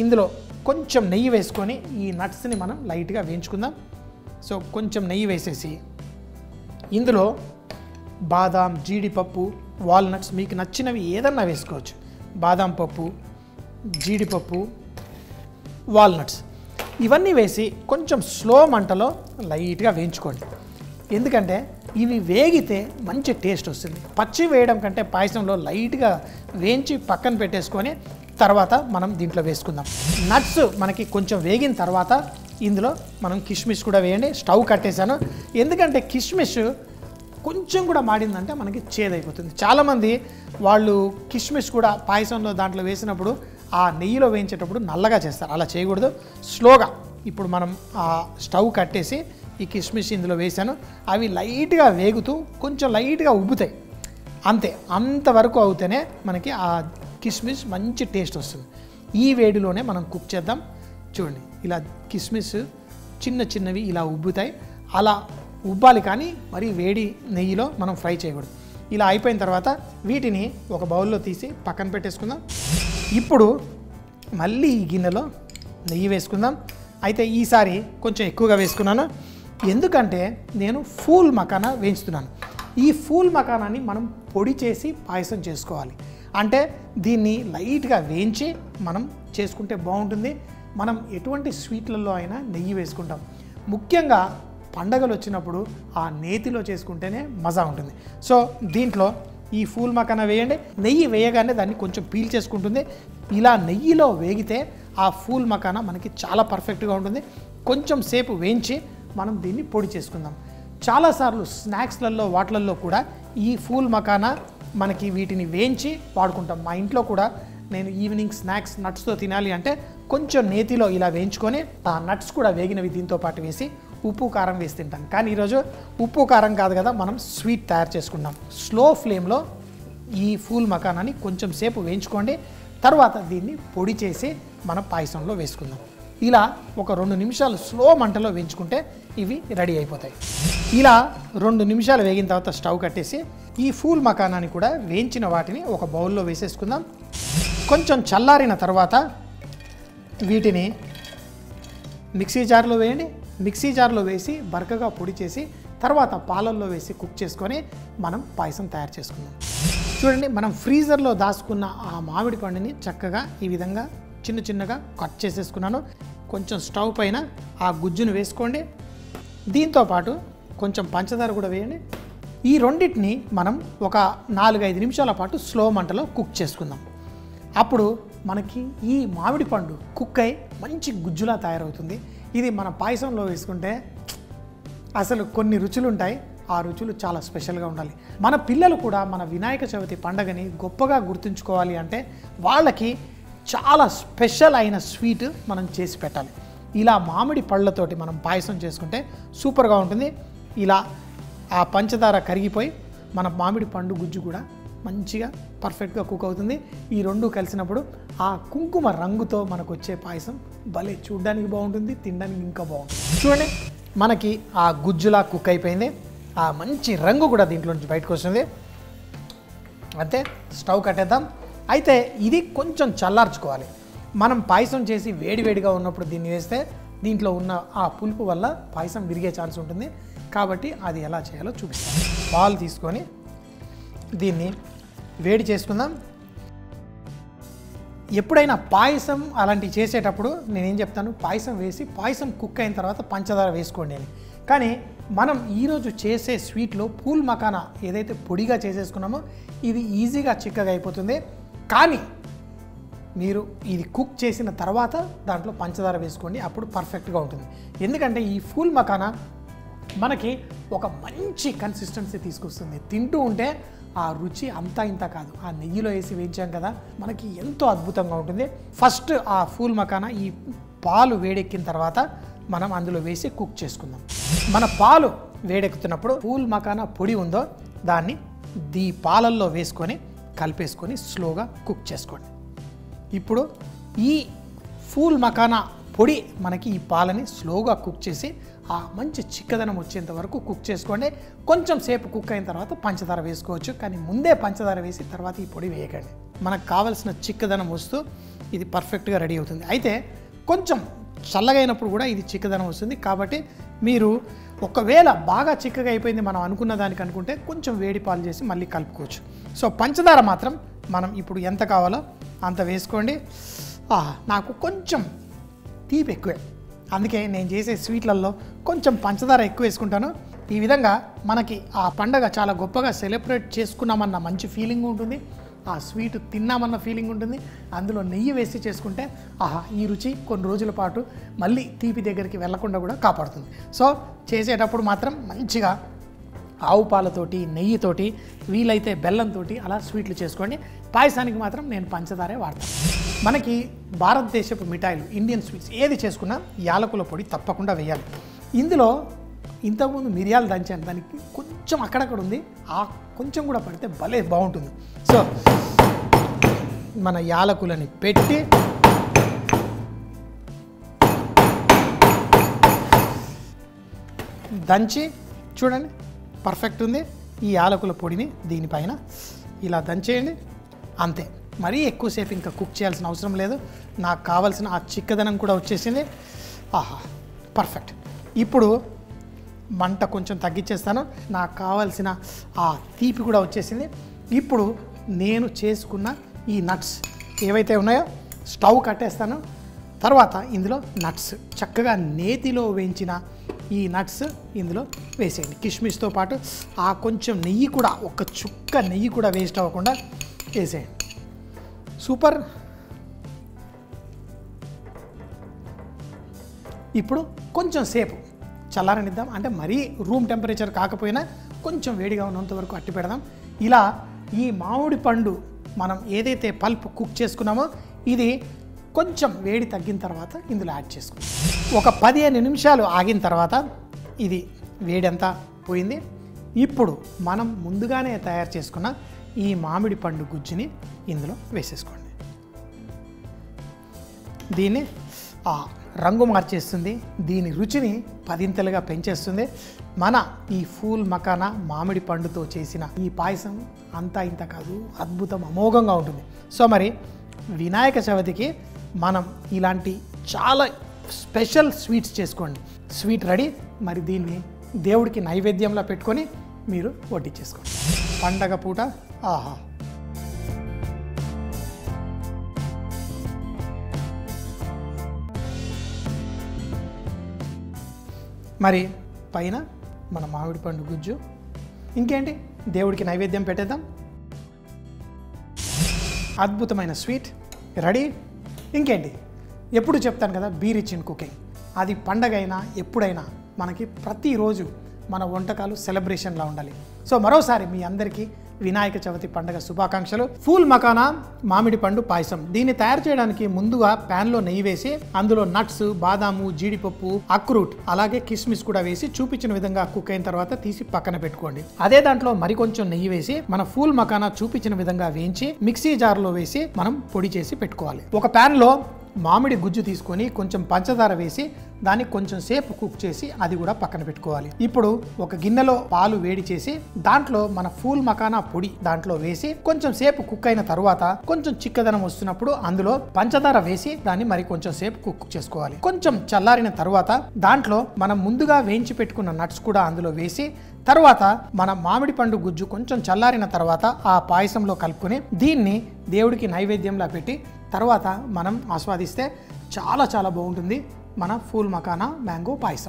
ఇందులో కొంచెం నెయ్యి వేసుకొని ఈ నట్స్ని మనం లైట్గా వేయించుకుందాం. సో కొంచెం నెయ్యి వేసేసి ఇందులో బాదాం, జీడిపప్పు, వాల్నట్స్ మీకు నచ్చినవి ఏదన్నా వేసుకోవచ్చు. బాదాం పప్పు, జీడిపప్పు, వాల్నట్స్ ఇవన్నీ వేసి కొంచెం స్లో మంటలో లైట్గా వేయించుకోండి. ఎందుకంటే ఇవి వేగితే మంచి టేస్ట్ వస్తుంది. పచ్చి వేయడం కంటే పాయసంలో లైట్గా వేయించి పక్కన పెట్టేసుకొని తర్వాత మనం దీంట్లో వేసుకుందాం. నట్స్ మనకి కొంచెం వేగిన తర్వాత ఇందులో మనం కిస్మిస్ కూడా వేయండి. స్టవ్ కట్టేశాను. ఎందుకంటే కిస్మిస్ కొంచెం కూడా మాడిందంటే మనకి చేదైపోతుంది. చాలామంది వాళ్ళు కిస్మిస్ కూడా పాయసంలో దాంట్లో వేసినప్పుడు ఆ నెయ్యిలో వేయించేటప్పుడు నల్లగా చేస్తారు. అలా చేయకూడదు. స్లోగా ఇప్పుడు మనం ఆ స్టవ్ కట్టేసి ఈ కిస్మిస్ ఇందులో వేసాను. అవి లైట్గా వేగుతూ కొంచెం లైట్గా ఉబ్బుతాయి. అంతే, అంతవరకు అవుతేనే మనకి ఆ కిస్మిస్ మంచి టేస్ట్ వస్తుంది. ఈ వేడిలోనే మనం కుక్ చేద్దాం. చూడండి, ఇలా కిస్మిస్ చిన్న చిన్నవి ఇలా ఉబ్బుతాయి. అలా ఉబ్బాలి, కానీ మరి వేడి నెయ్యిలో మనం ఫ్రై చేయకూడదు. ఇలా అయిపోయిన తర్వాత వీటిని ఒక బౌల్లో తీసి పక్కన పెట్టేసుకుందాం. ఇప్పుడు మళ్ళీ ఈ గిన్నెలో నెయ్యి వేసుకుందాం. అయితే ఈసారి కొంచెం ఎక్కువగా వేసుకున్నాను. ఎందుకంటే నేను ఫూల్ మకానా వేయించుతున్నాను. ఈ ఫూల్ మకానాన్ని మనం పొడి చేసి పాయసం చేసుకోవాలి. అంటే దీన్ని లైట్గా వేయించి మనం చేసుకుంటే బాగుంటుంది. మనం ఎటువంటి స్వీట్లలో అయినా నెయ్యి వేసుకుంటాం. ముఖ్యంగా పండగలు వచ్చినప్పుడు ఆ నేతిలో చేసుకుంటేనే మజా ఉంటుంది. సో దీంట్లో ఈ ఫూల్ మకానా వేయండి. నెయ్యి వేయగానే దాన్ని కొంచెం పీల్ చేసుకుంటుంది. ఇలా నెయ్యిలో వేగితే ఆ ఫూల్ మకానా మనకి చాలా పర్ఫెక్ట్గా ఉంటుంది. కొంచెం సేపు వేయించి మనం దీన్ని పొడి చేసుకుందాం. చాలాసార్లు స్నాక్స్లలో వాటిలలో కూడా ఈ ఫూల్ మకానా మనకి వీటిని వేయించి వాడుకుంటాం. మా ఇంట్లో కూడా నేను ఈవినింగ్ స్నాక్స్ నట్స్తో తినాలి అంటే కొంచెం నేతిలో ఇలా వేయించుకొని ఆ నట్స్ కూడా వేగినవి దీంతో పాటు వేసి ఉప్పు కారం వేసి తింటాను. కానీ ఈరోజు ఉప్పు కారం కాదు కదా, మనం స్వీట్ తయారు చేసుకుందాం. స్లో ఫ్లేమ్లో ఈ ఫూల్ మకానాన్ని కొంచెం సేపు వేయించుకోండి. తర్వాత దీన్ని పొడి చేసి మన పాయసంలో వేసుకుందాం. ఇలా ఒక 2 నిమిషాలు స్లో మంటలో వేయించుకుంటే ఇవి రెడీ అయిపోతాయి. ఇలా 2 నిమిషాలు వేగిన తర్వాత స్టవ్ కట్టేసి ఈ ఫూల్ మకానాన్ని కూడా వేయించిన వాటిని ఒక బౌల్లో వేసేసుకుందాం. కొంచెం చల్లారిన తర్వాత వీటిని మిక్సీ జార్లో వేయండి. మిక్సీ జార్లో వేసి బరకగా పొడి చేసి తర్వాత పాలల్లో వేసి కుక్ చేసుకొని మనం పాయసం తయారు చేసుకుందాం. చూడండి, మనం ఫ్రీజర్లో దాచుకున్న ఆ మామిడి పండుని చక్కగా ఈ విధంగా చిన్న చిన్నగా కట్ చేసేసుకున్నాను. కొంచెం స్టవ్ పైన ఆ గుజ్జును వేసుకోండి. దీంతోపాటు కొంచెం పంచదార కూడా వేయండి. ఈ రెండింటిని మనం ఒక 4-5 నిమిషాల పాటు స్లో మంటలో కుక్ చేసుకుందాం. అప్పుడు మనకి ఈ మామిడి పండు కుక్ అయి మంచి గుజ్జులా తయారవుతుంది. ఇది మన పాయసంలో వేసుకుంటే అసలు కొన్ని రుచులు ఉంటాయి. ఆ రుచులు చాలా స్పెషల్గా ఉండాలి. మన పిల్లలు కూడా మన వినాయక చవితి పండగని గొప్పగా గుర్తుంచుకోవాలి అంటే వాళ్ళకి చాలా స్పెషల్ అయిన స్వీట్ మనం చేసి పెట్టాలి. ఇలా మామిడి పళ్ళతోటి మనం పాయసం చేసుకుంటే సూపర్గా ఉంటుంది. ఇలా ఆ పంచదార కరిగిపోయి మన మామిడి పండు గుజ్జు కూడా మంచిగా పర్ఫెక్ట్గా కుక్ అవుతుంది. ఈ రెండు కలిసినప్పుడు ఆ కుంకుమ రంగుతో మనకు వచ్చే పాయసం భలే చూడడానికి బాగుంటుంది, తినడానికి ఇంకా బాగుంటుంది. చూడండి, మనకి ఆ గుజ్జులా కుక్ అయిపోయింది. ఆ మంచి రంగు కూడా దీంట్లో నుంచి బయటకు వస్తుంది. అంతే, స్టవ్ కట్టేద్దాం. అయితే ఇది కొంచెం చల్లార్చుకోవాలి. మనం పాయసం చేసి వేడివేడిగా ఉన్నప్పుడు దీన్ని వేస్తే దీంట్లో ఉన్న ఆ పులుపు వల్ల పాయసం విరిగే ఛాన్స్ ఉంటుంది. కాబట్టి అది ఎలా చేయాలో చూపిస్తాను. పాలు తీసుకొని దీన్ని వేడి చేసుకుందాం. ఎప్పుడైనా పాయసం అలాంటివి చేసేటప్పుడు నేనేం చెప్తాను, పాయసం వేసి పాయసం కుక్ అయిన తర్వాత పంచదార వేసుకోండి అని. కానీ మనం ఈరోజు చేసే స్వీట్లో పూల్ మకానా ఏదైతే పొడిగా చేసేసుకున్నామో ఇది ఈజీగా చిక్కగా అయిపోతుంది. కానీ మీరు ఇది కుక్ చేసిన తర్వాత దాంట్లో పంచదార వేసుకోండి, అప్పుడు పర్ఫెక్ట్గా ఉంటుంది. ఎందుకంటే ఈ ఫూల్ మకానా మనకి ఒక మంచి కన్సిస్టెన్సీ తీసుకొస్తుంది. తింటూ ఉంటే ఆ రుచి అంతా ఇంత కాదు, ఆ నెయ్యిలో వేసి వేయించాం కదా, మనకి ఎంతో అద్భుతంగా ఉంటుంది. ఫస్ట్ ఆ ఫూల్ మకానా ఈ పాలు వేడెక్కిన తర్వాత మనం అందులో వేసి కుక్ చేసుకుందాం. మన పాలు వేడెక్కుతున్నప్పుడు ఫూల్ మకానా పొడి ఉందో దాన్ని ఈ పాలల్లో వేసుకొని కలిపేసుకొని స్లోగా కుక్ చేసుకోండి. ఇప్పుడు ఈ ఫూల్ మకానా పొడి మనకి ఈ పాలని స్లోగా కుక్ చేసి ఆ మంచి చిక్కదనం వచ్చేంత వరకు కుక్ చేసుకోండి. కొంచెం సేపు కుక్ అయిన తర్వాత పంచదార వేసుకోవచ్చు, కానీ ముందే పంచదార వేసి తర్వాత ఈ పొడి వేయకండి. మనకు కావలసిన చిక్కదనం వస్తూ ఇది పర్ఫెక్ట్గా రెడీ అవుతుంది. అయితే కొంచెం చల్లగా అయినప్పుడు కూడా ఇది చిక్కదనం వస్తుంది. కాబట్టి మీరు ఒకవేళ బాగా చిక్కగా అయిపోయింది మనం అనుకున్న దానికి అనుకుంటే కొంచెం వేడి పాలు చేసి మళ్ళీ కలుపుకోవచ్చు. సో పంచదార మాత్రం మనం ఇప్పుడు ఎంత కావాలో అంత వేసుకోండి. నాకు కొంచెం తీపి ఎక్కువే, అందుకే నేను చేసే స్వీట్లలో కొంచెం పంచదార ఎక్కువ వేసుకుంటాను. ఈ విధంగా మనకి ఆ పండగ చాలా గొప్పగా సెలబ్రేట్ చేసుకున్నామన్న మంచి ఫీలింగ్ ఉంటుంది, ఆ స్వీట్ తిన్నామన్న ఫీలింగ్ ఉంటుంది. అందులో నెయ్యి వేసి చేసుకుంటే ఈ రుచి కొన్ని రోజుల పాటు మళ్ళీ తీపి దగ్గరికి వెళ్లకుండా కూడా కాపాడుతుంది. సో చేసేటప్పుడు మాత్రం మంచిగా ఆవు పాలతోటి నెయ్యితోటి వీలైతే బెల్లంతో అలా స్వీట్లు చేసుకోండి. పాయసానికి మాత్రం నేను పంచదారే వాడతాను. మనకి భారతదేశపు మిఠాయిలు ఇండియన్ స్వీట్స్ ఏది చేసుకున్నా యాలకుల పొడి తప్పకుండా వేయాలి. ఇందులో ఇంతకుముందు మిరియాలు దంచాను, దానికి కొంచెం అక్కడక్కడ ఉంది, ఆ కొంచెం కూడా పడితే భలే బాగుంటుంది. సో మన యాలకులని పెట్టి దంచి చూడండి పర్ఫెక్ట్ ఉంది. ఈ యాలకుల పొడిని దీనిపైన ఇలా దంచేయండి, అంతే. మరీ ఎక్కువసేపు ఇంకా కుక్ చేయాల్సిన అవసరం లేదు. నాకు కావాల్సిన ఆ చిక్కదనం కూడా వచ్చేసింది. పర్ఫెక్ట్. ఇప్పుడు మంట కొంచెం తగ్గించేస్తాను. నాకు కావాల్సిన ఆ తీపి కూడా వచ్చేసింది. ఇప్పుడు నేను చేసుకున్న ఈ నట్స్ ఏవైతే ఉన్నాయో స్టవ్ కట్టేస్తాను. తర్వాత ఇందులో నట్స్ చక్కగా నేతిలో వేయించిన ఈ నట్స్ ఇందులో వేసేయండి. కిష్మిష్తో పాటు ఆ కొంచెం నెయ్యి కూడా, ఒక చుక్క నెయ్యి కూడా వేస్ట్ అవ్వకుండా వేసేయండి. సూపర్. ఇప్పుడు కొంచెం సేపు చల్లారనిద్దాం. అంటే మరీ రూమ్ టెంపరేచర్ కాకపోయినా కొంచెం వేడిగా ఉన్నంత వరకు అట్టి పెడదాం. ఇలా ఈ మామిడి పండు మనం ఏదైతే పల్ప్ కుక్ చేసుకున్నామో ఇది కొంచెం వేడి తగ్గిన తర్వాత ఇందులో యాడ్ చేసుకుందాం. ఒక 15 నిమిషాలు ఆగిన తర్వాత ఇది వేడంతా పోయింది. ఇప్పుడు మనం ముందుగానే తయారు చేసుకున్న ఈ మామిడి పండు గుజ్జుని ఇందులో వేసేసుకోండి. దీన్ని రంగు మార్చేస్తుంది, దీని రుచిని 10 పెంచేస్తుంది. మన ఈ ఫూల్ మకానా మామిడి పండుతో చేసిన ఈ పాయసం అంతా ఇంత కాదు, అద్భుతం, అమోఘంగా ఉంటుంది. సో మరి వినాయక చవితికి మనం ఇలాంటి చాలా స్పెషల్ స్వీట్స్ చేసుకోండి. Sweet ready. మరి దీన్ని దేవుడికి నైవేద్యంలో పెట్టుకొని మీరు వడ్డించేసుకోండి. పండగ పూట మరి పైన మన మామిడి పండు గుజ్జు. ఇంకేంటి, దేవుడికి నైవేద్యం పెట్టేద్దాం. అద్భుతమైన స్వీట్ రెడీ. ఇంకేంటి, ఎప్పుడు చెప్తాను కదా, బీ రిచ్ ఇన్ కుకింగ్. అది పండగ అయినా ఎప్పుడైనా మనకి ప్రతిరోజు మన వంటకాలు సెలబ్రేషన్లా ఉండాలి. సో మరోసారి మీ అందరికీ వినాయక చవితి పండుగ శుభాకాంక్షలు. ఫూల్ మకానా మామిడి పండు పాయసం. దీన్ని తయారు చేయడానికి ముందుగా ప్యాన్లో నెయ్యి వేసి అందులో నట్స్, బాదాము, జీడిపప్పు, అక్రూట్ అలాగే కిస్మిస్ కూడా వేసి చూపించిన విధంగా కుక్ అయిన తర్వాత తీసి పక్కన పెట్టుకోండి. అదే దాంట్లో మరికొంచెం నెయ్యి వేసి మన ఫూల్ మకానా చూపించిన విధంగా వేయించి మిక్సీ జార్లో వేసి మనం పొడి చేసి పెట్టుకోవాలి. ఒక ప్యాన్లో మామిడి గుజ్జు తీసుకొని కొంచెం పంచదార వేసి దాన్ని కొంచెం సేపు కుక్ చేసి అది కూడా పక్కన పెట్టుకోవాలి. ఇప్పుడు ఒక గిన్నెలో పాలు వేడి చేసి దాంట్లో మన ఫూల్ మకానా పొడి దాంట్లో వేసి కొంచెం సేపు కుక్ అయిన తర్వాత కొంచెం చిక్కదనం వస్తున్నప్పుడు అందులో పంచదార వేసి దాన్ని మరి కొంచెం సేపు కుక్ చేసుకోవాలి. కొంచెం చల్లారిన తర్వాత దాంట్లో మనం ముందుగా వేయించి పెట్టుకున్న నట్స్ కూడా అందులో వేసి తర్వాత మన మామిడి పండు గుజ్జు కొంచెం చల్లారిన తర్వాత ఆ పాయసంలో కలుపుకొని దీన్ని దేవుడికి నైవేద్యంలా పెట్టి తర్వాత మనం ఆస్వాదిస్తే చాలా చాలా బాగుంటుంది మన ఫూల్ మకానా మ్యాంగో పాయసం.